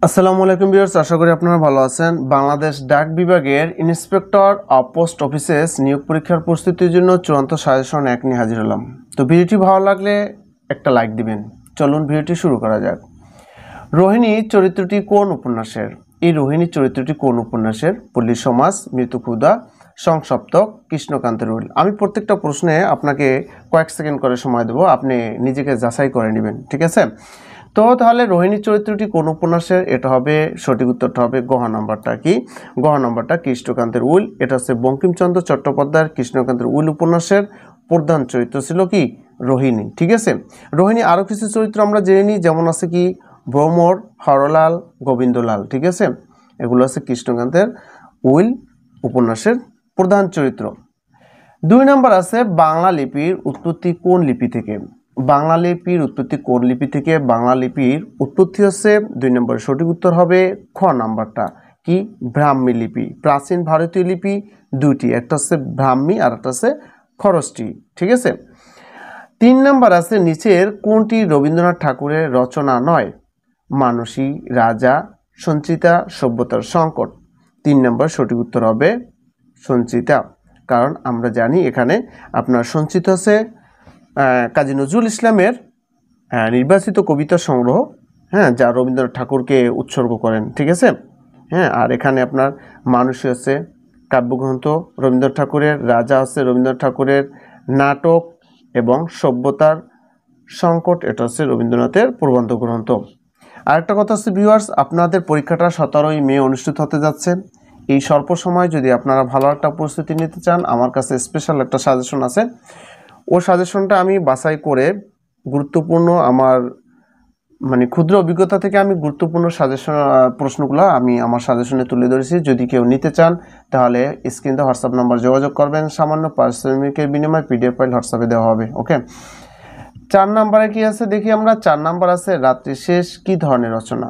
আসসালামু আলাইকুম ভিউয়ার্স, আশা করি আপনারা ভালো আছেন। বাংলাদেশ ডাক বিভাগের ইন্সপেক্টর অফ পোস্ট অফিসেস নিয়োগ পরীক্ষার প্রস্তুতির জন্য চূড়ান্ত সাজেশন 1 নিয়ে হাজির হলাম। তো ভিডিওটি ভালো লাগলে একটা লাইক দিবেন। চলুন ভিডিওটি শুরু করা যাক। রোহিণী চরিত্রটি কোন উপন্যাসের? এই রোহিণী চরিত্রটি কোন উপন্যাসের? পল্লী সমাজ, মৃত্যুক্ষুধা, সংসপ্তক, কৃষ্ণকান্তের উইল। আমি প্রত্যেকটা প্রশ্নে আপনাকে কয়েক সেকেন্ড করে সময় দেবো, আপনি নিজেকে যাচাই করে নেবেন, ঠিক আছে? তো তাহলে রোহিণী চরিত্রটি কোন উপন্যাসের? এটা হবে সঠিক উত্তরটা হবে গহ নাম্বারটা কি? গহ নাম্বারটা কৃষ্ণকান্তের উইল। এটা হচ্ছে বঙ্কিমচন্দ্র চট্টোপাধ্যায়ের কৃষ্ণকান্তের উইল উপন্যাসের প্রধান চরিত্র ছিল কি? রোহিণী, ঠিক আছে? রোহিণী আরও কিছু চরিত্র আমরা জেনে নিই, যেমন আছে কি ভ্রমর, হরলাল, গোবিন্দলাল, ঠিক আছে? এগুলো আছে কৃষ্ণকান্তের উইল উপন্যাসের প্রধান চরিত্র। 2 নম্বর আছে বাংলা লিপির উৎপত্তি কোন লিপি থেকে? বাংলা লিপির উৎপত্তি কোন লিপি থেকে? বাংলা লিপির উৎপত্তি হচ্ছে 2 নম্বর সঠিক উত্তর হবে খ নাম্বারটা কি? ব্রাহ্মী লিপি। প্রাচীন ভারতীয় লিপি দুটি, একটা হচ্ছে ব্রাহ্মী আর একটা হচ্ছে খরচটি, ঠিক আছে? 3 নম্বর আছে নিচের কোনটি রবীন্দ্রনাথ ঠাকুরের রচনা নয়? মানসী, রাজা, সঞ্চিতা, সভ্যতার সংকট। 3 নম্বর সঠিক উত্তর হবে সঞ্চিতা, কারণ আমরা জানি এখানে আপনার সঞ্চিত আছে কাজী নজরুল ইসলামের নির্বাচিত কবিতা সংগ্রহ, হ্যাঁ, যা রবীন্দ্রনাথ ঠাকুরকে উৎসর্গ করেন, ঠিক আছে? হ্যাঁ, আর এখানে আপনার মানসী হচ্ছে কাব্যগ্রন্থ রবীন্দ্রনাথ ঠাকুরের, রাজা হচ্ছে রবীন্দ্রনাথ ঠাকুরের নাটক, এবং সভ্যতার সংকট এটা হচ্ছে রবীন্দ্রনাথের প্রবন্ধ গ্রন্থ। আরেকটা কথা হচ্ছে ভিউয়ার্স, আপনাদের পরীক্ষাটা 17ই মে অনুষ্ঠিত হতে যাচ্ছে। এই স্বল্প সময় যদি আপনারা ভালো একটা প্রস্তুতি নিতে চান, আমার কাছে স্পেশাল একটা সাজেশন আছে। ও সাজেশনটা আমি বাছাই করে গুরুত্বপূর্ণ আমার ক্ষুদ্র অভিজ্ঞতা থেকে আমি গুরুত্বপূর্ণ সাজেশন প্রশ্নগুলো আমি আমার সাজেশনে তুলে ধরেছি। যদি কেউ নিতে চান তাহলে স্ক্রিনে হোয়াটসঅ্যাপ নাম্বার যোগাযোগ করবেন, সামান্য পারিশ্রমিকের বিনিময়ে পিডিএফ ফাইল হোয়াটসঅ্যাপে দেওয়া হবে। ওকে, 4 নম্বরে কি আছে দেখি আমরা। 4 নম্বর আছে রাত্রি শেষ কি ধরনের রচনা?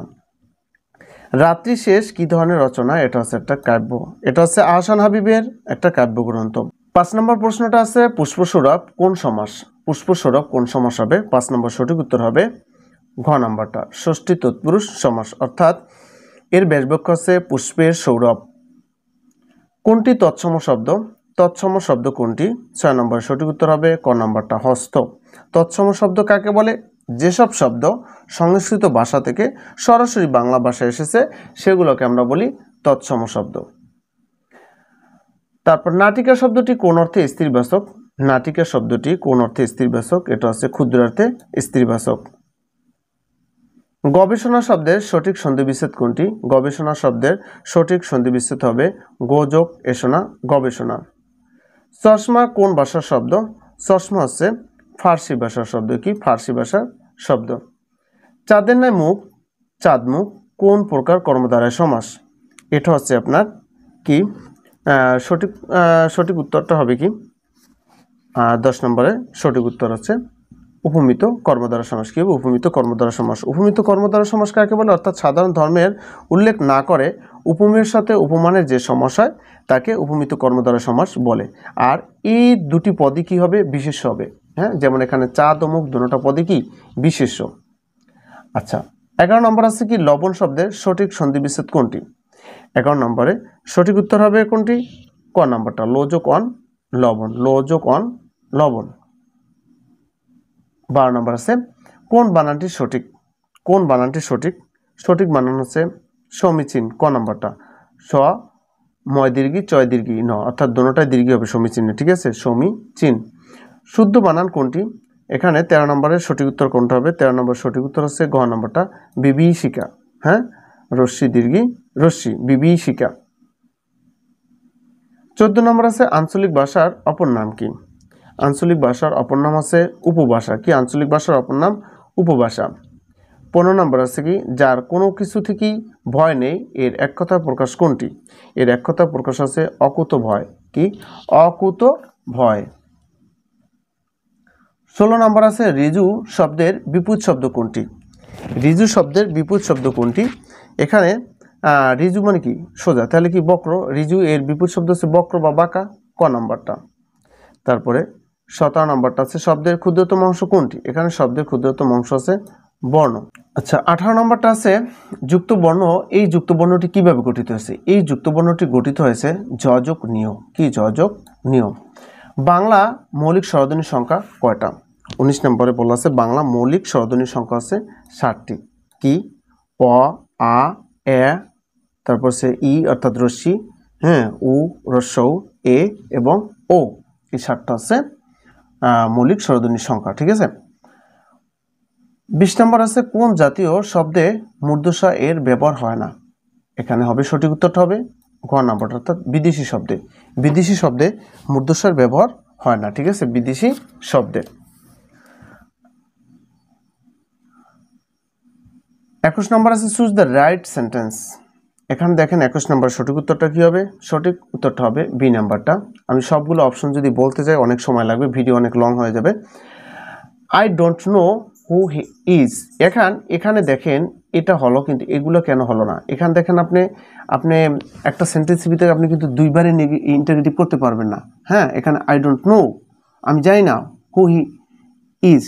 রাত্রি শেষ কি ধরনের রচনা? এটা হচ্ছে একটা কাব্য, এটা হচ্ছে আহসান হাবিবের একটা কাব্যগ্রন্থ। 5 নম্বর প্রশ্নটা আছে পুষ্পসৌরভ কোন সমাস? পুষ্পসৌরভ কোন সমাস হবে? 5 নম্বর সঠিক উত্তর হবে ঘ নাম্বারটা ষষ্ঠী তৎপুরুষ সমাস, অর্থাৎ এর ব্যাসবাক্য হচ্ছে পুষ্পের সৌরভ। কোনটি তৎসম শব্দ? তৎসম শব্দ কোনটি? 6 নম্বর সঠিক উত্তর হবে ক নাম্বারটা হস্ত। তৎসম শব্দ কাকে বলে? যেসব শব্দ সংস্কৃত ভাষা থেকে সরাসরি বাংলা ভাষায় এসেছে সেগুলোকে আমরা বলি তৎসম শব্দ। তারপর নাটিকা শব্দটি কোন অর্থে স্ত্রীবাচক? নাটিকা শব্দটি কোন অর্থে স্ত্রীবাচক? এটা হচ্ছে ক্ষুদ্রার্থে স্ত্রীবাচক। গবেষণা শব্দের সঠিক সন্ধিবিচ্ছেদ কোনটি? গবেষণা শব্দের সঠিক সন্ধিবিচ্ছেদ হবে গোযোগ এসনা গবেষণা। চশমা কোন ভাষার শব্দ? চশমা হচ্ছে ফার্সি ভাষার শব্দ। কি? ফার্সি ভাষার শব্দ। চাঁদের ন্যায় মুখ, চাঁদ মুখ কোন প্রকার কর্মধারয় সমাস? এটা হচ্ছে আপনার কি সঠিক উত্তরটা হবে কি 10 নম্বরে সঠিক উত্তর হচ্ছে উপমিত কর্মধারয় সমাস। কি হবে? উপমিত কর্মধারয় সমাস। উপমিত কর্মধারয় সমাস কাকে বলে? অর্থাৎ সাধারণ ধর্মের উল্লেখ না করে উপমেয়ের সাথে উপমানের যে সমাস হয় তাকে উপমিত কর্মধারয় সমাস বলে। আর এই দুটি পদই কি হবে? বিশেষ্য হবে। হ্যাঁ, যেমন এখানে চাঁদ ও মুখ দুটোটা পদই কি বিশেষ্য। আচ্ছা, 11 নম্বর আছে কি লবণ শব্দের সঠিক সন্ধিবিচ্ছেদ কোনটি? 11 নম্বরে সঠিক উত্তর হবে কোনটি? ক নাম্বারটা লোযোগ অন লবণ। লোযোগ অন লবণ। 12 নম্বর আছে কোন বানানটি সঠিক? কোন বানানটি সঠিক? সঠিক বানান হচ্ছে সমীচীন। ক নাম্বারটা স ময় দীর্ঘি চয় দীর্ঘি ন, অর্থাৎ দুটোটাই দীর্ঘি হবে সমীচীনে, ঠিক আছে? সমীচীন। শুদ্ধ বানান কোনটি? এখানে 13 নম্বরের সঠিক উত্তর কোনটা হবে? 13 নম্বর সঠিক উত্তর হচ্ছে ঘ নাম্বারটা বিভীষিকা। হ্যাঁ, রশ্মি দীর্ঘি রশ্মি বিভীষিকা। 14 নম্বর আছে আঞ্চলিক ভাষার অপর নাম কি? আঞ্চলিক ভাষার অপর নাম আছে উপভাষা। কি? আঞ্চলিক ভাষার অপর নাম উপভাষা। 15 নম্বর আছে কি যার কোনো কিছু থেকেই ভয় নেই এর এক কথা প্রকাশ কোনটি? এর এক কথা প্রকাশ আছে অকুত ভয়। কি? অকুত ভয়। 16 নম্বর আছে ঋজু শব্দের বিপরীত শব্দ কোনটি? ঋজু শব্দের বিপরীত শব্দ কোনটি? এখানে ঋজু মানে কি সোজা, তাহলে কি বক্র। ঋজু এর বিপরীত শব্দ হচ্ছে বক্র বা বাঁকা। ক নাম্বারটা। তারপরে 17 নম্বরটা আছে শব্দের ক্ষুদ্রতম অংশ কোনটি? এখানে শব্দের ক্ষুদ্রতম অংশ আছে বর্ণ। আচ্ছা 18 নম্বরটা আছে যুক্ত বর্ণ। এই যুক্ত বর্ণটি কিভাবে গঠিত হয়েছে? এই যুক্ত বর্ণটি গঠিত হয়েছে যোজক নিয়ম। কি যোজক নিয়ম? বাংলা মৌলিক স্বরধ্বনির সংখ্যা কয়টা? 19 নম্বরে বলা আছে বাংলা মৌলিক স্বরধ্বনির সংখ্যা আছে 60টি। কি? অ, আ, এ, তারপর সে ই অর্থাৎ রস্যি, হ্যাঁ, উ, রস্যৌ, এ এবং ও, এই 7টা আছে মৌলিক স্বরধ্বনির সংখ্যা। ঠিক আছে। 20 নম্বর আছে কোন জাতীয় শব্দে মূর্ধষা এর ব্যবহার হয় না? এখানে হবে সঠিক উত্তরটা হবে ঘ নাম্বারটা, অর্থাৎ বিদেশি শব্দে। বিদেশি শব্দে মূর্ধষার ব্যবহার হয় না। ঠিক আছে, বিদেশি শব্দে। 21 নম্বর আছে চুজ দ্য রাইট সেন্টেন্স। এখানে দেখেন 21 নম্বর সঠিক উত্তরটা কি হবে? সঠিক উত্তরটা হবে বি নাম্বারটা। আমি সবগুলো অপশন যদি বলতে যাই অনেক সময় লাগবে, ভিডিও অনেক লং হয়ে যাবে। I don't know who he is. এখানে দেখেন এটা হলো, কিন্তু এগুলো কেন হলো না? এখানে দেখেন আপনি একটা সেন্টেন্সের ভিতরে আপনি কিন্তু দুইবারে ইন্টারগেটিভ করতে পারবেন না। হ্যাঁ, এখানে আই ডোন্ট নো, আমি জানি না, হু হি ইজ,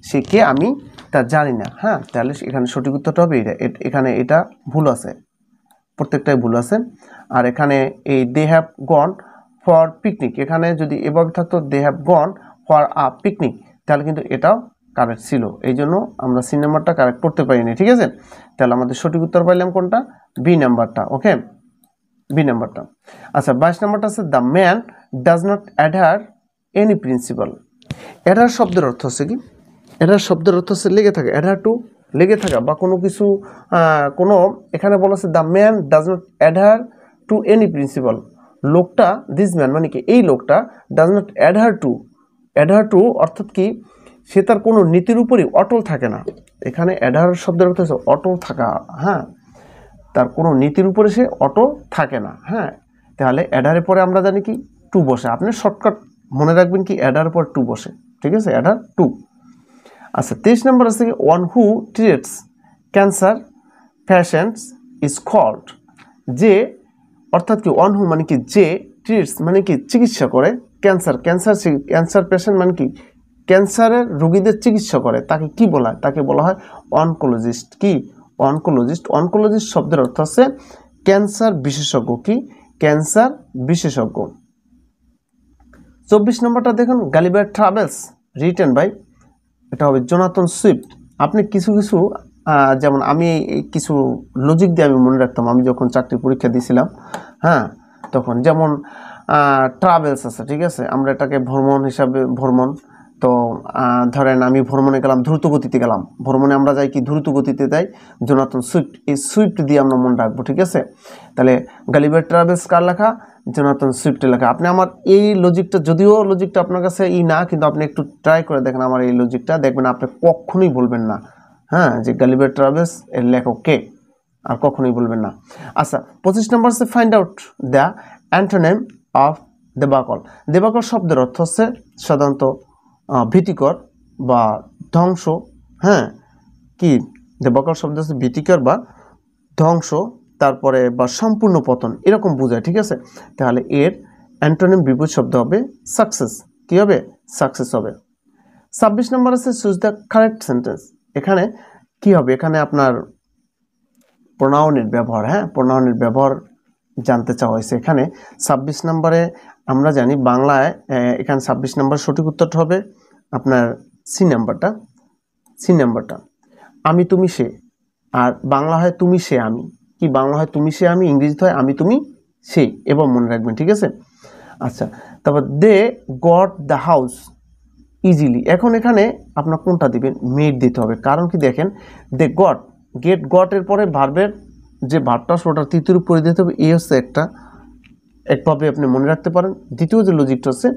সে কে আমি তা জানি না। হ্যাঁ, তাহলে এখানে সঠিক উত্তরটা হবে এটা। এখানে এটা ভুল আছে, প্রত্যেকটাই ভুল আছে। আর এখানে এই they have gone for picnic, এখানে যদি এভাবে থাকতো they have gone for a picnic, তাহলে কিন্তু এটাও কারেক্ট ছিল। এই জন্য আমরা সি নাম্বারটা কারেক্ট করতে পারিনি। ঠিক আছে, তাহলে আমাদের সঠিক উত্তর পাইলাম কোনটা? বি নাম্বারটা। ওকে, বি নাম্বারটা। আচ্ছা 22 নাম্বারটা আছে the man does not অ্যাডহার any principal. অ্যাডহার শব্দের অর্থ হচ্ছে কি? অ্যাডহার শব্দের অর্থ হচ্ছে লেগে থাকা, অ্যাডহার টু, লেগে থাকা বা কোনো কিছু কোনো, এখানে বলা আছে the man does not অ্যাডহার to any principal. লোকটা, দিস ম্যান মানে কি এই লোকটা, ডাজ নট অ্যাডহার টু অর্থাৎ কি সে তার কোনো নীতির উপরই অটল থাকে না। এখানে অ্যাডহার শব্দের অর্থ হচ্ছে অটল থাকা। হ্যাঁ, তার কোনো নীতির উপরে সে অটল থাকে না। হ্যাঁ, তাহলে অ্যাডহারের পরে আমরা জানি কি টু বসে। আপনি শর্টকাট মনে রাখবেন কি অ্যাডহারের পর টু বসে। ঠিক আছে, অ্যাডহার টু। আচ্ছা 23 নম্বর আছে one who treats cancer patients is called. যে, অর্থাৎ কি ওয়ান হু মানে কি যে, ট্রিটস মানে কি চিকিৎসা করে, ক্যান্সার পেশেন্ট মানে কি ক্যান্সারের রোগীদের চিকিৎসা করে, তাকে কি বলা হয়? তাকে বলা হয় অনকোলজিস্ট। কি? অনকোলজিস্ট শব্দের অর্থ হচ্ছে ক্যান্সার বিশেষজ্ঞ। কি? ক্যান্সার বিশেষজ্ঞ। 24 নম্বরটা দেখুন গালিবার ট্রাভেলস রিটেন বাই, এটা হবে জোনাথন সুইফট। আপনি কিছু যেমন আমি কিছু লজিক দিয়ে আমি মনে রাখতাম আমি যখন চাকরি পরীক্ষা দিয়েছিলাম। হ্যাঁ, তখন যেমন ট্রাভেলস আছে, ঠিক আছে, আমরা এটাকে ভ্রমণ হিসাবে তো ধরেন আমি ভ্রমণে গেলাম, দ্রুত গতিতে গেলাম, ভ্রমণে আমরা যাই কি দ্রুত গতিতে যাই, জোনাথন সুইফট, এই সুইফট দিয়ে আমরা মনে রাখবো। ঠিক আছে, তাহলে গালিবার ট্রাভেলস কার লেখা? জোনাথন সুইফটের লেখা। আপনি আমার এই লজিকটা, যদিও লজিকটা আপনার কাছে না, কিন্তু আপনি একটু ট্রাই করে দেখেন আমার এই লজিকটা, দেখবেন আপনি কখনোই বলবেন না হ্যাঁ যে গালিবার ট্রাভেলস এর লেখক কে, আর কখনোই বলবেন না। আচ্ছা 25 নম্বর আছে find out the antonym of debacle. Debacle শব্দের অর্থ হচ্ছে সাধারণত ভীতিকর বা ধ্বংস। হ্যাঁ, কি দেবাকল শব্দ হচ্ছে ভীতিকর বা ধ্বংস, তারপরে বা সম্পূর্ণ পতন, এরকম বোঝায়। ঠিক আছে, তাহলে এর অ্যান্টোনিম বিপরীত শব্দ হবে সাকসেস। কি হবে? সাকসেস হবে। 26 নম্বর আছে চুজ দ্য কারেক্ট সেন্টেন্স। এখানে কি হবে? এখানে আপনার প্রোনাউনের ব্যবহার, হ্যাঁ, প্রোনাউনের ব্যবহার জানতে চাওয়া হয়েছে। এখানে 26 নম্বরে আমরা জানি বাংলায় এখানে 26 নম্বর সঠিক উত্তরটা হবে আপনার সি নাম্বারটা, আমি তুমি সে। আর বাংলা হয় তুমি সে আমি। কি বাংলা হয় তুমি সে আমি, ইংরেজিতে হয় আমি তুমি সে, এবং মনে রাখবেন। ঠিক আছে, আচ্ছা তারপর they got the house easily. এখন এখানে আপনার কোনটা দিবেন? মেড দিতে হবে। কারণ কি দেখেন, দে গট এর পরে ভার্বের যে ভার্বটা ওটা তৃতীয় উপরে দিতে হবে। এই হচ্ছে একভাবে আপনি মনে রাখতে পারেন। দ্বিতীয় যে লজিকটা হচ্ছে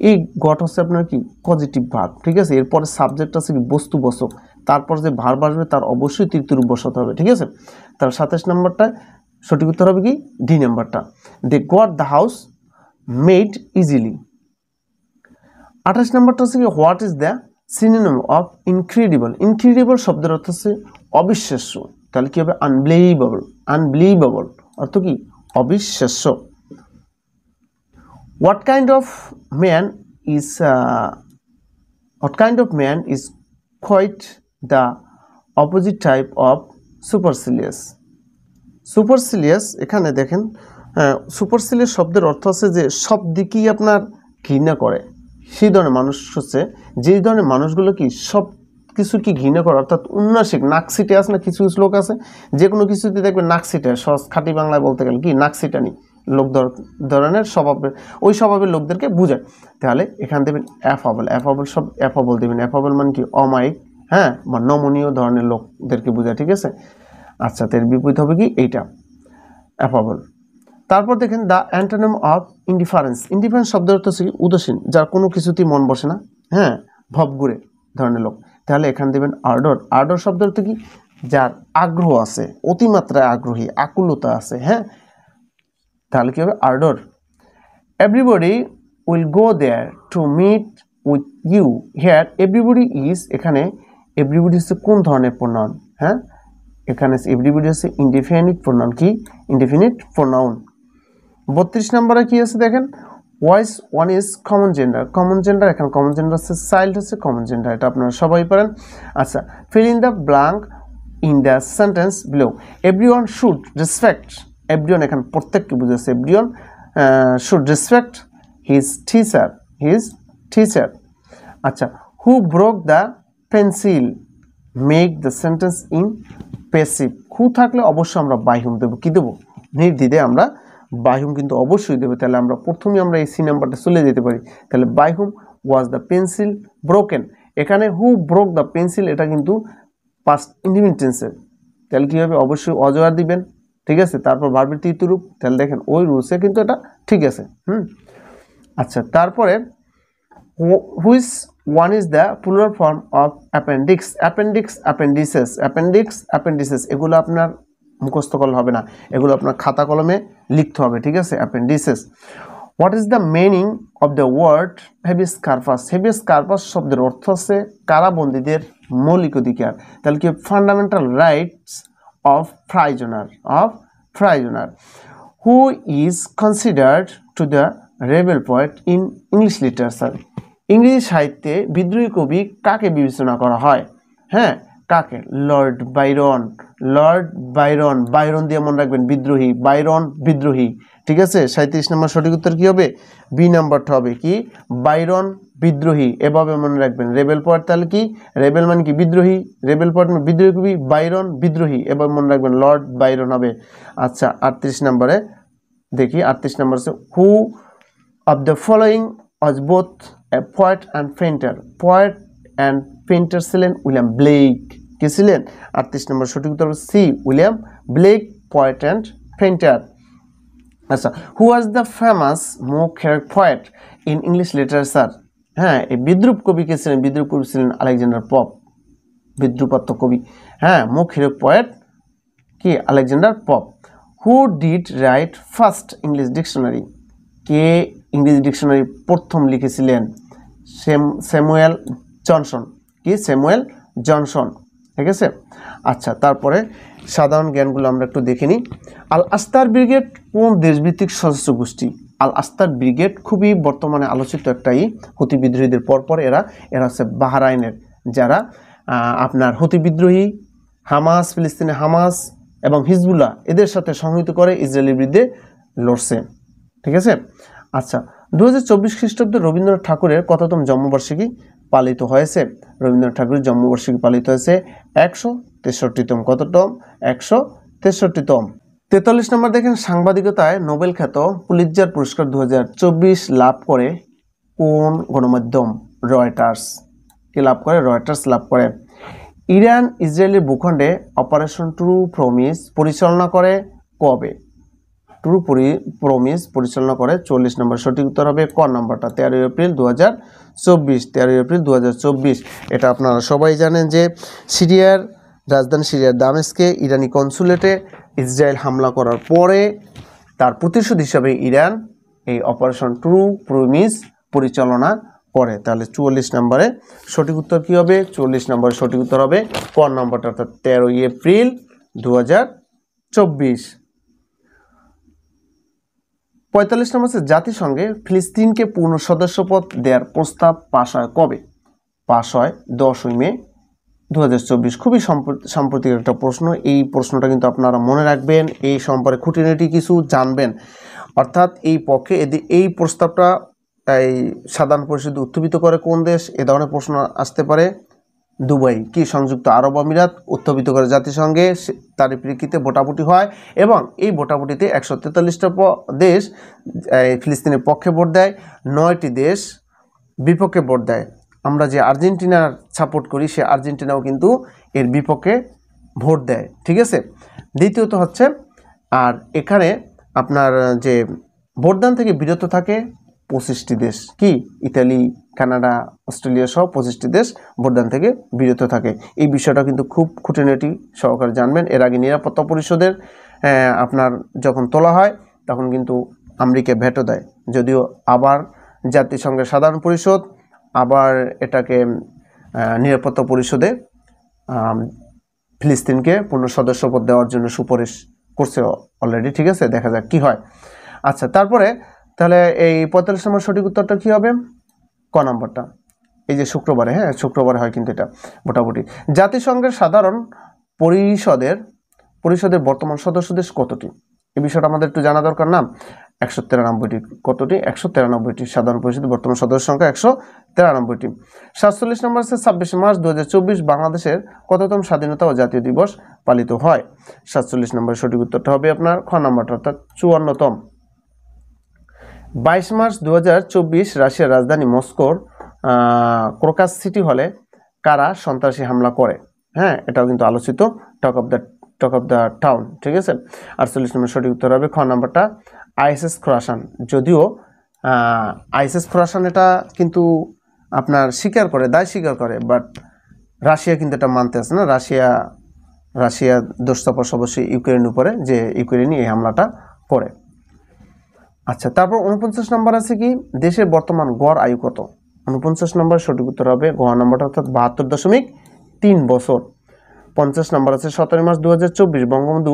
এই গট হচ্ছে আপনার কি পজিটিভ ভার্ব। ঠিক আছে, এরপরে সাবজেক্ট আছে কি বস্তুবাচক, তারপর যে ভার্ব আসবে তার অবশ্যই তৃতীয় রূপ বসাতে হবে। ঠিক আছে, তার 27 নম্বরটা সঠিক উত্তর হবে কি ডি নাম্বারটা, they got the house made easily. 28 নম্বরটা হচ্ছে কি what is the synonym of incredible. Incredible শব্দের অর্থ হচ্ছে অবিশ্বাস্য। তাহলে কি হবে? আনবিলিভেবল অর্থ কি অবিশ্বাস্য। What kind of man is quite the opposite type of supercilious. Supercilious এখানে দেখেন সুপারসিলিয়াস শব্দের অর্থ আছে যে সব দিকেই আপনার ঘৃণা করে, সেই ধরনের মানুষ হচ্ছে যেই ধরনের মানুষগুলো কি সব কিছু কি ঘৃণা করে, অর্থাৎ উন্নাসিক, নাকসিটে আছে না, কিছু কিছু লোক আছে যে কোনো কিছুতে দেখবেন নাকসিটে, সহজ খাঁটি বাংলায় বলতে গেলে কি নাকসিটানি লোক ধরনের স্বভাবের, ওই স্বভাবের লোকদেরকে বোঝায়। তাহলে এখানে দেবেন অ্যাফাবল, অ্যাফাবল সব অ্যাফাবল দেবেন, অ্যাফাবল মানে কি অমায়িক, হ্যাঁ, বা নমনীয় ধরনের লোকদেরকে বোঝায়, ঠিক আছে। আচ্ছা, এর বিপরীত হবে কি এইটা অ্যাফাবল। তারপর দেখেন the antonym of indifference. Indifference শব্দের অর্থ হচ্ছে উদাসীন, যার কোনো কিছুতেই মন বসে না, হ্যাঁ, ভবঘুরে ধরনের লোক। তাহলে এখানে দেবেন আর্ডর। আর্ডর শব্দের অর্থ কি যার আগ্রহ আছে, অতিমাত্রায় আগ্রহী, আকুলতা আছে, হ্যাঁ, তাহলে কি হবে order. Everybody will go there to meet with you. Here everybody is, এখানে এভরিবডি হচ্ছে কোন ধরনের প্রোনাউন, হ্যাঁ, এখানে এভরিবডি হচ্ছে ইনডিফিনিট প্রোনাউন, কি ইনডিফিনিট প্রোনাউন। 32 নম্বরে কি আছে দেখেন which one is common gender. Common gender, এখানে কমন জেন্ডার হচ্ছে চাইল্ড হচ্ছে কমন জেন্ডার, এটা আপনারা সবাই পারেন। আচ্ছা, fill in the blank in the sentence below. Everyone should respect, everyone এখানে প্রত্যেককে বুঝাচ্ছে, everyone should respect his teacher, his teacher. আচ্ছা, who broke the pencil, make the sentence in passive. Who থাকলে অবশ্যই আমরা বাই হুম দেবো, কি দেবো নির্দ্বিধে আমরা বাই হুম কিন্তু অবশ্যই দেবে। তাহলে আমরা প্রথমে আমরা এই সি নাম্বারটা চলে যেতে পারি। তাহলে by whom was the pencil broken. এখানে হু ব্রোক দ্য পেন্সিল এটা কিন্তু পাস্ট ইনডিফিনিট টেন্সের, তাহলে কী হবে অবশ্যই অজগার দিবেন, ঠিক আছে। তারপর ভার্বের তৃতীয় রূপ, তাহলে দেখেন ওই রুলসে কিন্তু এটা ঠিক আছে। আচ্ছা, তারপরে which one is the plural form of appendix. Appendix, appendices, appendix, appendices এগুলো আপনার মুখস্থ করলে হবে না, এগুলো আপনার খাতা কলমে লিখতে হবে, ঠিক আছে। Appendices. What is the meaning of the word habeas corpus. Habeas corpus শব্দের অর্থ আছে কারাবন্দীদের মৌলিক অধিকার, তাহলে কি fundamental rights of prisoner, of prisoner. Who is considered to the rebel poet in English literature. ইংরেজি সাহিত্যে বিদ্রোহী কবি কাকে বিবেচনা করা হয়, হ্যাঁ, কাকে, Lord Byron, Lord Byron, Byron দিয়ে মনে রাখবেন বিদ্রোহী, বাইরন বিদ্রোহী, ঠিক আছে। 37 নম্বর সঠিক উত্তর কি হবে বি নাম্বারটা হবে কি বাইরন বিদ্রোহী, এভাবে মনে রাখবেন। রেবেল পোয়েট তাহলে কি রেবেল মানে কি বিদ্রোহী, রেবেল পোয়েট মানে বিদ্রোহী কবি, বাইরন বিদ্রোহী, এভাবে মনে রাখবেন লর্ড বাইরন হবে। আচ্ছা, 38 নম্বরে দেখি 38 নম্বর হচ্ছে who of the following was both a poet and painter. Poet and painter ছিলেন উইলিয়াম ব্লেক, কে ছিলেন 38 নম্বর সঠিক উত্তর C William Blake, poet and painter. আচ্ছা, who was the famous mock heroic poet in English literature. হ্যাঁ, এই বিদ্রুপ কবি কে ছিলেন, বিদ্রুপ কবি ছিলেন আলেকজান্ডার পপ, বিদ্রুপাত্মক কবি, হ্যাঁ, মুখ হেরাক পোয়েট কি Alexander Pope. Who did write first English dictionary. কে ইংরেজি ডিকশনারি প্রথম লিখেছিলেন, স্যামুয়েল জনসন, কি স্যামুয়েল জনসন, ঠিক আছে। আচ্ছা, তারপরে সাধারণ জ্ঞানগুলো আমরা একটু দেখে নিই। আল আস্তার ব্রিগেড কোন দেশভিত্তিক সশস্ত্র গোষ্ঠী। আল আস্তার ব্রিগেড খুবই বর্তমানে আলোচিত একটাই হুতি বিদ্রোহীদের পরপর এরা হচ্ছে বাহরাইনের যারা আপনার হুতি বিদ্রোহী, হামাস, ফিলিস্তিনে হামাস এবং হিজবুল্লাহ এদের সাথে সংহত করে ইসরায়েলের বিরুদ্ধে লড়ছে, ঠিক আছে। আচ্ছা, 2024 খ্রিস্টাব্দে রবীন্দ্রনাথ ঠাকুরের কততম জন্মবার্ষিকী পালিত হয়েছে। রবীন্দ্রনাথ ঠাকুরের জন্মবার্ষিকী পালিত হয়েছে 163তম। কততম 163তম। 43 নম্বর দেখেন সাংবাদিকতায় নোবেল খ্যাত পুলিৎজার পুরস্কার 2024 লাভ করে কোন গণমাধ্যম। রয়টার্স, কে লাভ করে, রয়টার্স লাভ করে। ইরান ইসরায়েলের ভূখণ্ডে অপারেশন ট্রু প্রমিস পরিচালনা করে কবে। ট্রু প্রমিস পরিচালনা করে 40 নম্বর সঠিক উত্তর হবে ক নম্বরটা 13 এপ্রিল 2024, 13 এপ্রিল 2024। এটা আপনারা সবাই জানেন যে সিরিয়ার রাজধানী সিরিয়ার দামেস্কে ইরানি কনসুলেটে ইসরায়েল হামলা করার পরে তার প্রতিশোধ হিসাবে ইরান এই অপারেশন ট্রু প্রমিস পরিচালনা করে। তাহলে 44 নম্বরে সঠিক উত্তর কী হবে, 44 নম্বরে সঠিক উত্তর হবে ক নম্বরটা, অর্থাৎ 13 এপ্রিল 2024। 45 নম্বর হচ্ছে জাতিসংঘে ফিলিস্তিনকে পূর্ণ সদস্যপদ দেওয়ার প্রস্তাব পাশ হয় কবে। পাশ হয় 10 মে 2024 খুবই সাম্প্রতিক একটা প্রশ্ন। এই প্রশ্নটা কিন্তু আপনারা মনে রাখবেন, এই সম্পর্কে খুঁটিনাটি কিছু জানবেন। অর্থাৎ এই পক্ষে এই প্রস্তাবটা এই সাধারণ পরিষদ উত্থাপিত করে কোন দেশ, এ ধরনের প্রশ্ন আসতে পারে। দুবাই কি সংযুক্ত আরব আমিরাত উত্থাপিত করে জাতিসংঘে, তারই প্রেক্ষিতে ভোটাভুটি হয় এবং এই ভোটাভুটিতে 143টা দেশ ফিলিস্তিনের পক্ষে ভোট দেয়, 9টি দেশ বিপক্ষে ভোট দেয়। আমরা যে আর্জেন্টিনার সাপোর্ট করি সে আর্জেন্টিনাও কিন্তু এর বিপক্ষে ভোট দেয়, ঠিক আছে। দ্বিতীয়ত হচ্ছে আর এখানে আপনার যে ভোটদান থেকে বিরত থাকে 25টি দেশ, কি ইতালি, কানাডা, অস্ট্রেলিয়া সহ 25টি দেশ ভোটদান থেকে বিরত থাকে। এই বিষয়টা কিন্তু খুব খুঁটিনাটি সহকারে জানবেন। এর আগে নিরাপত্তা পরিষদের আপনার যখন তোলা হয় তখন কিন্তু আমেরিকা ভেটো দেয়, যদিও আবার জাতিসংঘের সাধারণ পরিষদ আবার এটাকে নিরাপত্তা পরিষদে ফিলিস্তিনকে পূর্ণ সদস্যপদ দেওয়ার জন্য সুপারিশ করছে অলরেডি, ঠিক আছে। দেখা যাক কি হয়। আচ্ছা, তারপরে তাহলে এই 45 নম্বর সঠিক উত্তরটা কী হবে? ক নম্বরটা, এই যে শুক্রবারে, হ্যাঁ শুক্রবারে হয় কিন্তু এটা মোটামুটি। জাতিসংঘের সাধারণ পরিষদের বর্তমান সদস্য দেশ কতটি? এই বিষয়টা আমাদের একটু জানা দরকার না। 193টি। কতটি? 193টি। সাধারণ পরিষদের বর্তমান সদস্য সংখ্যা 193টি। 47 নম্বর আছে 26 মার্চ 2024 বাংলাদেশের কততম স্বাধীনতা ও জাতীয় দিবস পালিত হয়? 47 নম্বরের সঠিক উত্তরটা হবে আপনার খ নম্বরটা, অর্থাৎ 54তম। 22 মার্চ 2024 রাশিয়ার রাজধানী মস্কোর ক্রোকাস সিটি হলে কারা সন্ত্রাসী হামলা করে? হ্যাঁ, এটাও কিন্তু আলোচিত, টক অফ দ্য টাউন, ঠিক আছে। 48 নম্বর সঠিক উত্তর হবে খ নাম্বারটা আইএসএস খোরাসান। যদিও আইএসএস খোরাসান এটা কিন্তু আপনার দায় স্বীকার করে, বাট রাশিয়া কিন্তু এটা মানতে আছে না। রাশিয়া দোষ চাপার অবশ্যই ইউক্রেনের উপরে, যে ইউক্রেনই এই হামলাটা করে। আচ্ছা, তারপর 49 নম্বর আছে কি দেশের বর্তমান গড় আয়ু কত? 49 নম্বর সঠিক উত্তর হবে গ নম্বরটা, অর্থাৎ 72.3 বছর। 50 নম্বর আছে 17 মার্চ 2024 বঙ্গবন্ধু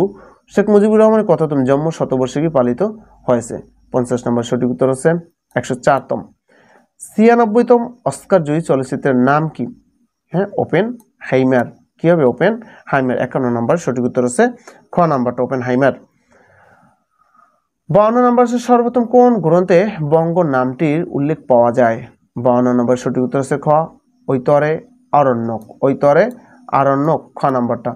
শেখ মুজিবুর রহমানের কততম জন্ম শতবর্ষী পালিত হয়েছে? 50 নম্বর সঠিক উত্তর হচ্ছে 104তম। 96তম অস্কার জয়ী চলচ্চিত্রের নাম কি? হ্যাঁ, ওপেন হাইমার। কি হবে? ওপেন হাইমার। 51 নম্বর সঠিক উত্তর হচ্ছে খ নাম্বারটা, ওপেন হাইমার। 52 নম্বর হচ্ছে সর্বপ্রথম কোন গ্রন্থে বঙ্গ নামটির উল্লেখ পাওয়া যায়? 52 নম্বর সঠিক উত্তর হচ্ছে খ ঐতরে আরণ্যক, খ নম্বরটা।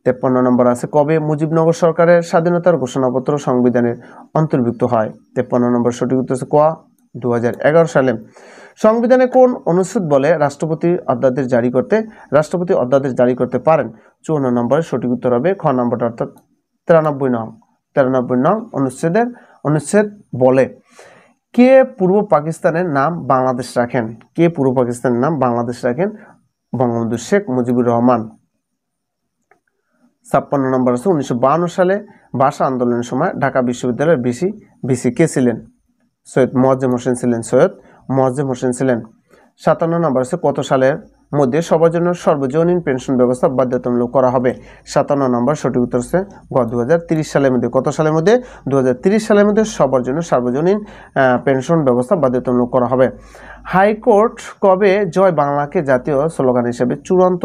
53 নম্বর আছে কবে মুজিবনগর সরকারের স্বাধীনতার ঘোষণাপত্র সংবিধানের অন্তর্ভুক্ত হয়? 53 নম্বর সঠিক উত্তর হচ্ছে ক 2011 সালে। সংবিধানে কোন অনুচ্ছেদ বলে রাষ্ট্রপতি অধ্যাদেশ জারি করতে পারেন? 54 নম্বরের সঠিক উত্তর হবে খ নম্বরটা, অর্থাৎ 93 নং অনুচ্ছেদ বলে। কে পূর্ব পাকিস্তানের নাম বাংলাদেশ রাখেন? বঙ্গবন্ধু শেখ মুজিবুর রহমান। 56 নম্বর আছে 1952 সালে ভাষা আন্দোলনের সময় ঢাকা বিশ্ববিদ্যালয়ের ভিসি কে ছিলেন? সৈয়দ মোয়াজ্জেম হোসেন ছিলেন। 57 নম্বর আছে কত সালের মধ্যে সবার জন্য সর্বজনীন পেনশন ব্যবস্থা বাধ্যতামূলক করা হবে? 57 নম্বর সঠিক উত্তর হচ্ছে গ 2030 সালের মধ্যে। কত সালের মধ্যে? 2030 সালের মধ্যে সবার জন্য সার্বজনীন পেনশন ব্যবস্থা বাধ্যতামূলক করা হবে। হাইকোর্ট কবে জয় বাংলাকে জাতীয় স্লোগান হিসেবে চূড়ান্ত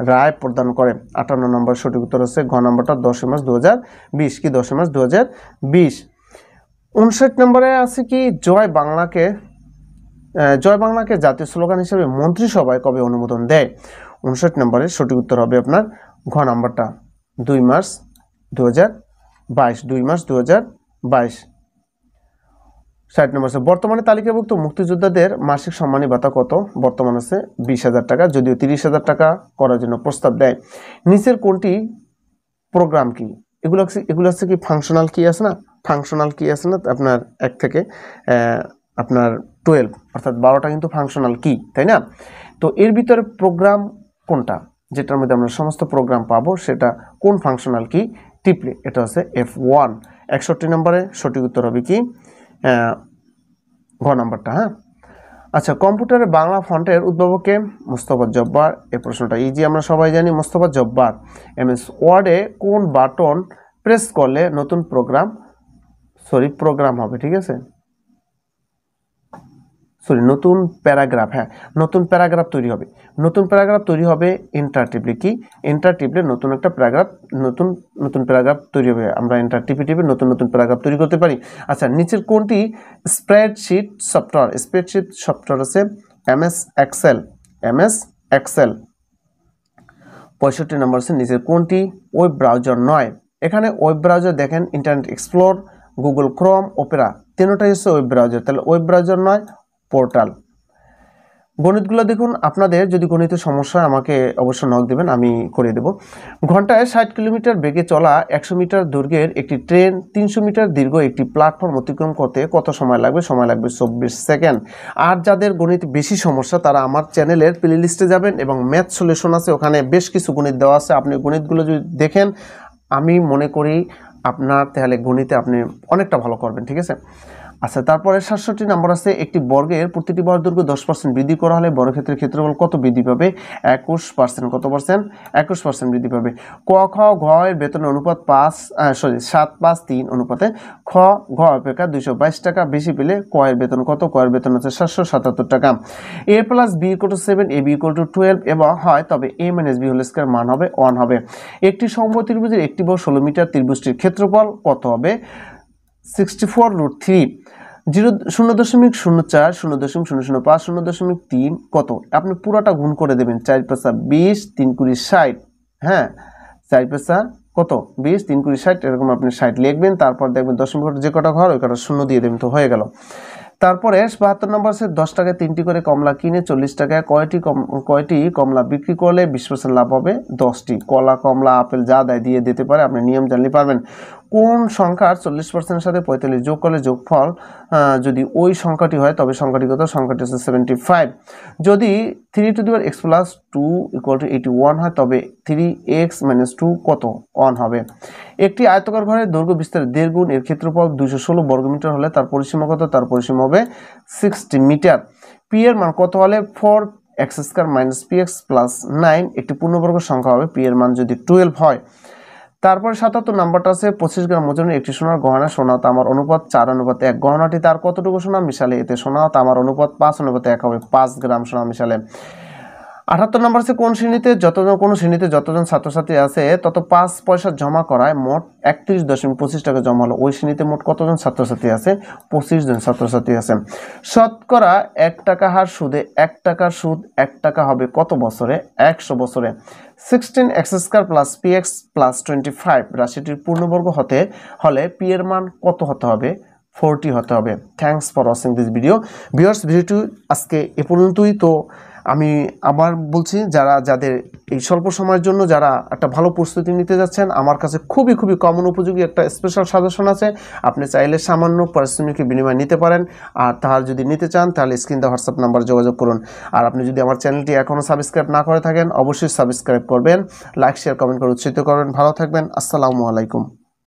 রায় প্রদান করে? 58 নম্বর সঠিক উত্তর হচ্ছে ঘ নম্বরটা 10 মার্চ 2020। কি 10 মার্চ 2020। 59 নম্বরে আছে কি জয় বাংলাকে জাতীয় স্লোগান হিসেবে মন্ত্রিসভায় কবে অনুমোদন দেয়? 59 নম্বরের সঠিক উত্তর হবে আপনার ঘ নাম্বারটা 2 মার্চ 2022। 60 নম্বর আছে বর্তমানে তালিকাভুক্ত মুক্তিযোদ্ধাদের মাসিক সম্মানী ভাতা কত? বর্তমান আছে 20,000 টাকা, যদিও 30,000 টাকা করার জন্য প্রস্তাব দেয়। নিচের কোনটি প্রোগ্রাম কি? এগুলো হচ্ছে কি ফাংশনাল কি আছে না আপনার 1 থেকে আপনার 12, অর্থাৎ 12টা কিন্তু ফাংশনাল কি, তাই না? তো এর ভিতরে প্রোগ্রাম কোনটা, যেটার মধ্যে আমরা সমস্ত প্রোগ্রাম পাবো, সেটা কোন ফাংশনাল কি টিপলে? এটা হচ্ছে F1। 61 নম্বরে সঠিক উত্তর হবে কি ঘ নাম্বারটা। হ্যাঁ, আচ্ছা, কম্পিউটারের বাংলা ফন্টের উদ্ভাবককে? মোস্তফা জব্বার। এই প্রশ্নটা ইজি, আমরা সবাই জানি মোস্তফা জব্বার। MS ওয়ার্ডে কোন বাটন প্রেস করলে নতুন প্রোগ্রাম হবে? ঠিক আছে, নতুন প্যারাগ্রাফ, হ্যাঁ নতুন প্যারাগ্রাফ তৈরি হবে। নতুন প্যারাগ্রাফ তৈরি হবে এন্টার টিপলে, কি এন্টার টিপলে নতুন একটা প্যারাগ্রাফ, নতুন প্যারাগ্রাফ তৈরি হবে। আমরা এন্টার টিপে নতুন প্যারাগ্রাফ তৈরি করতে পারি। আচ্ছা, নিচের কোনটি স্প্রেডশিট সফটওয়্যার আছে এমএস এক্সেল। 65 নম্বর আছে নিচের কোনটি ওয়েব ব্রাউজার নয়। এখানে ওয়েব ব্রাউজার দেখেন internet explore, Google Chrome, Opera, তিনটাই হচ্ছে ওয়েব ব্রাউজার, তাহলে ওয়েব ব্রাউজার নয় পোর্টাল। গণিতগুলো দেখুন, আপনাদের যদি গণিতের সমস্যা আমাকে অবশ্য নক দেবেন, আমি করে দেব। ঘন্টায় 60 কিলোমিটার বেগে চলা 100 মিটার দৈর্ঘ্যের একটি ট্রেন 300 মিটার দীর্ঘ একটি প্ল্যাটফর্ম অতিক্রম করতে কত সময় লাগবে? সময় লাগবে 24 সেকেন্ড। আর যাদের গণিত বেশি সমস্যা তারা আমার চ্যানেলের প্লে লিস্টে যাবেন এবং ম্যাথ সলিউশন আছে, ওখানে বেশ কিছু গণিত দেওয়া আছে। আপনি গণিতগুলো যদি দেখেন, আমি মনে করি আপনার তাহলে গণিতে আপনি অনেকটা ভালো করবেন, ঠিক আছে। আচ্ছা, তারপরে 67 নম্বর আছে একটি বর্গের প্রতিটি বাহুর দৈর্ঘ্য 10% বৃদ্ধি করা হলে বর্গক্ষেত্রের ক্ষেত্রফল কত বৃদ্ধি পাবে? 21%। কত পার্সেন্ট? 21% বৃদ্ধি পাবে। ক খ ঘ এর বেতনের অনুপাত 7-5-3 অনুপাতে খ ঘ অপেক্ষা 222 টাকা বেশি পেলে ক এর বেতন কত? ক এর বেতন হচ্ছে 777 টাকা। a + b = 7, ab = 12 এবং হয় তবে a - b হোল স্কয়ার মান হবে 1 হবে। একটি সমবাহু ত্রিভুজের একটি বাহু 16 মিটার, ত্রিভুজটির ক্ষেত্রফল কত হবে? 64√3। 0.04, 0.005, 0.3 কত? আপনি পুরোটা গুণ করে দেবেন। 4 × 5 = 20, 3 × 60, হ্যাঁ 4 × 5 কত? 20, 3 × 60, এরকম আপনি 60 লিখবেন। তারপর দেখবেন দশমিক ঘরে যে কটা ঘর ওই কটা শূন্য দিয়ে দেবেন, তো হয়ে গেল। তারপরে 72 নম্বর আছে 10 টাকায় 3টি করে কমলা কিনে 40 টাকায় কয়টি কমলা বিক্রি করলে 20% লাভ হবে? 10টি। কলা, কমলা, আপেল যা দেয় দিয়ে দিতে পারে, আপনি নিয়ম জানলে পারবেন। কোন সংখ্যার 40% সাথে 45 যোগ করলে যোগফল যদি ওই সংখ্যাটি হয় তবে সংখ্যাটি কত? সংখ্যাটি হচ্ছে 75। যদি 3x + 2 = 81 হয় তবে 3x - 2 কত? 1 হবে। একটি আয়তাকার ঘরের দৈর্ঘ্য বিস্তারের 1.5 গুণ, এর ক্ষেত্রফল 216 বর্গমিটার হলে তার পরিসীমা কত? তার পরিসীমা হবে 60 মিটার। পি এর মান কত হলে 4x² - px + 9 একটি পূর্ণবর্গ সংখ্যা হবে? পি এর মান যদি 12 হয়। তারপরে 77 নাম্বারটা আছে 25 গ্রাম ওজনের একটি সোনার গহনা, সোনা ও তামার অনুপাত 4:1। গহনাটি তার কতটুকু সোনা মিশালে এতে সোনা ও তামার অনুপাত 5:1 হবে? 5 গ্রাম সোনা মিশালে। 78 নম্বর আছে কোন শ্রেণীতে যতজন ছাত্রছাত্রী আছে তত 5 পয়সা জমা করায় মোট 31.25 টাকা জমা হলো। ওই শ্রেণীতে মোট কতজন ছাত্রছাত্রী আছে? 25 জন ছাত্রছাত্রী আছে। শতকরা 1 টাকা হার সুদে 1 টাকার সুদ 1 টাকা হবে কত বছরে? 100 বছরে। 16x² + px + 25 রাশিটির পূর্ণবর্গ হতে হলে p এর মান কত হতে হবে? 40 হতে হবে। Thanks for watching this video. Viewers, ভিডিওটি আজকে এ পর্যন্তই। তো আমি আবার বলছি, যাদের এই স্বল্প সময়ের জন্য যারা একটা ভালো প্রস্তুতি নিতে যাচ্ছেন, আমার কাছে খুবই কমন উপযোগী একটা স্পেশাল সাজেশন আছে। আপনি চাইলে সামান্য পারিশ্রমিকের বিনিময়ে নিতে পারেন। আর তার যদি নিতে চান তাহলে স্ক্রিন দেওয়া হোয়াটসঅ্যাপ নাম্বার যোগাযোগ করুন। আর আপনি যদি আমার চ্যানেলটি এখনও সাবস্ক্রাইব না করে থাকেন অবশ্যই সাবস্ক্রাইব করবেন, লাইক শেয়ার কমেন্ট করে উৎসাহিত করবেন। ভালো থাকবেন। আসসালামু আলাইকুম।